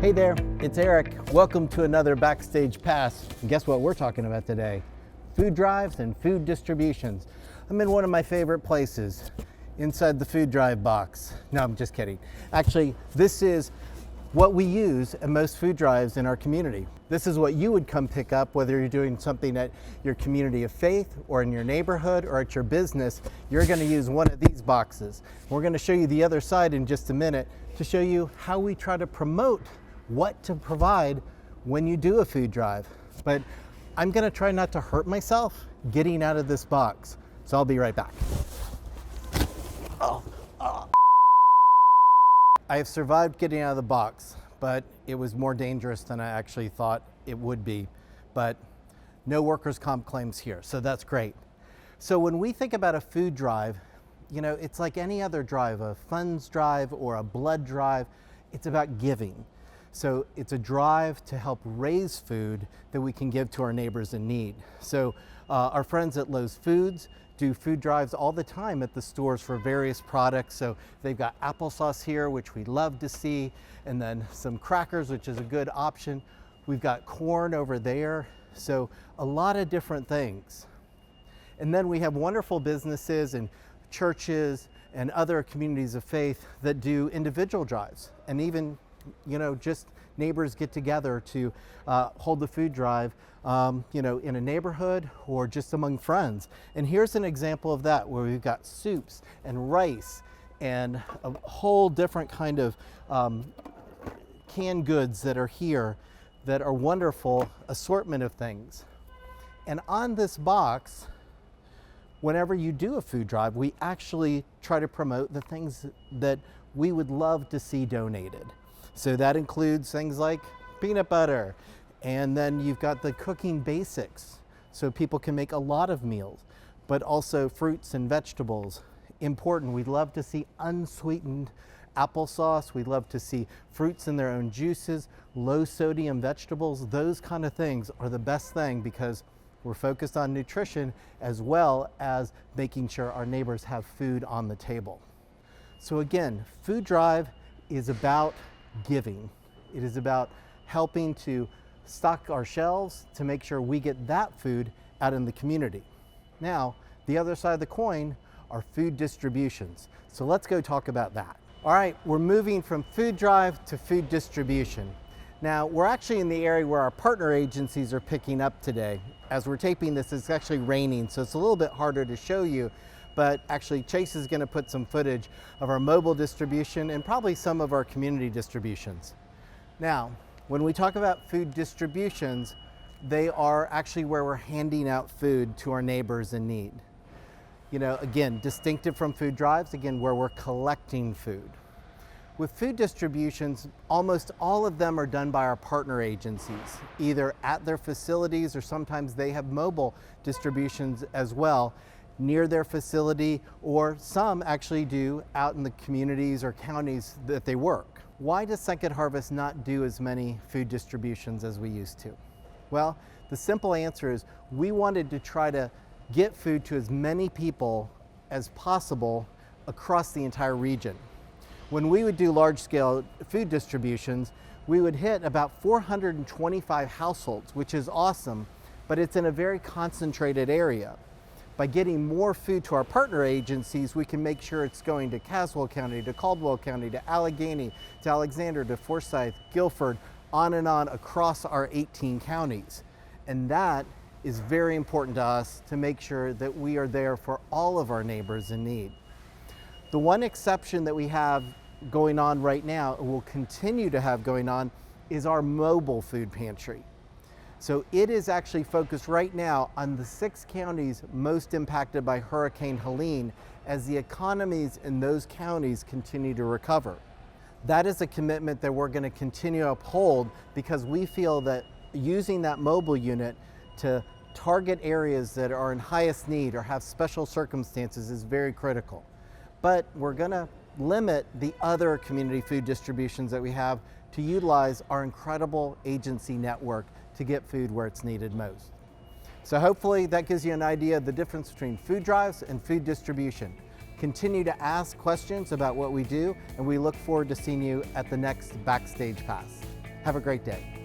Hey there, it's Eric. Welcome to another Backstage Pass. And guess what we're talking about today? Food drives and food distributions. I'm in one of my favorite places, inside the food drive box. No, I'm just kidding. Actually, this is what we use at most food drives in our community. This is what you would come pick up, whether you're doing something at your community of faith or in your neighborhood or at your business. You're going to use one of these boxes. We're going to show you the other side in just a minute to show you how we try to promote what to provide when you do a food drive. But I'm going to try not to hurt myself getting out of this box. So I'll be right back. I have survived getting out of the box, but it was more dangerous than I actually thought it would be. But no workers' comp claims here, so that's great. So when we think about a food drive, you know, it's like any other drive, a funds drive or a blood drive. It's about giving. So it's a drive to help raise food that we can give to our neighbors in need. So our friends at Lowe's Foods do food drives all the time at the stores for various products. So they've got applesauce here, which we love to see, and then some crackers, which is a good option. We've got corn over there. So a lot of different things. And then we have wonderful businesses and churches and other communities of faith that do individual drives, and even, you know, just neighbors get together to hold the food drive, you know, in a neighborhood or just among friends. And here's an example of that, where we've got soups and rice and a whole different kind of canned goods that are here that are wonderful assortment of things. And on this box, whenever you do a food drive, we actually try to promote the things that we would love to see donated. So that includes things like peanut butter, and then you've got the cooking basics, so people can make a lot of meals, but also fruits and vegetables. Important, we'd love to see unsweetened applesauce, we'd love to see fruits in their own juices, low sodium vegetables. Those kind of things are the best thing because we're focused on nutrition as well as making sure our neighbors have food on the table. So again, food drive is about giving. It is about helping to stock our shelves to make sure we get that food out in the community. Now, the other side of the coin are food distributions. So let's go talk about that. All right, we're moving from food drive to food distribution. Now, we're actually in the area where our partner agencies are picking up today. As we're taping this, it's actually raining, so it's a little bit harder to show you. But actually Chase is going to put some footage of our mobile distribution and probably some of our community distributions. Now, when we talk about food distributions, they are actually where we're handing out food to our neighbors in need. You know, again, distinctive from food drives, again, where we're collecting food. With food distributions, almost all of them are done by our partner agencies, either at their facilities or sometimes they have mobile distributions as well, near their facility, or some actually do out in the communities or counties that they work. Why does Second Harvest not do as many food distributions as we used to? Well, the simple answer is we wanted to try to get food to as many people as possible across the entire region. When we would do large-scale food distributions, we would hit about 425 households, which is awesome, but it's in a very concentrated area. By getting more food to our partner agencies, we can make sure it's going to Caswell County, to Caldwell County, to Allegheny, to Alexander, to Forsyth, Guilford, on and on across our 18 counties. And that is very important to us to make sure that we are there for all of our neighbors in need. The one exception that we have going on right now, and will continue to have going on, is our mobile food pantry. So it is actually focused right now on the 6 counties most impacted by Hurricane Helene as the economies in those counties continue to recover. That is a commitment that we're going to continue to uphold because we feel that using that mobile unit to target areas that are in highest need or have special circumstances is very critical. But we're going to limit the other community food distributions that we have to utilize our incredible agency network to get food where it's needed most. So hopefully that gives you an idea of the difference between food drives and food distribution. Continue to ask questions about what we do, and we look forward to seeing you at the next Backstage Pass. Have a great day.